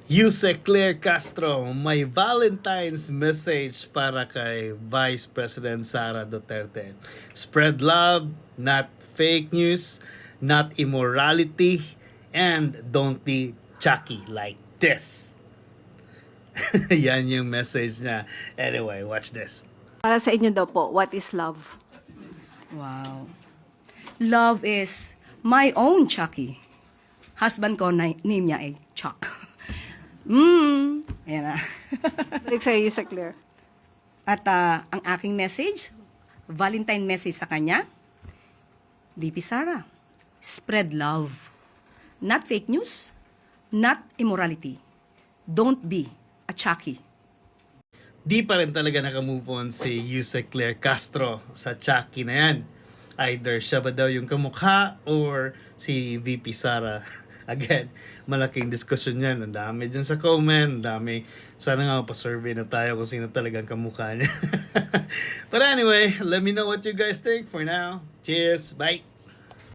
Yuse Claire Castro, may Valentine's message para kay Vice President Sara Duterte. Spread love, not fake news, not immorality, and don't be chucky like this. Yan yung message niya. Anyway, watch this. Para sa inyo daw po, what is love? Wow. Love is my own Chucky. Husband ko, name niya ay Chuck. Ayan na. Balik sa iyo, sa Claire. At ang aking message, Valentine message sa kanya, VP Sara, spread love. Not fake news, not immorality. Don't be a Chucky. Di pa rin talaga nakamove on si Yuse Claire Castro sa Chucky na yan. Either siya ba daw yung kamukha or si VP Sara. Again, malaking discussion yan. Ang dami dyan sa comment. Ang dami. Sana nga pa-survey na tayo kung sino talagang kamukha niya. But anyway, let me know what you guys think for now. Cheers. Bye.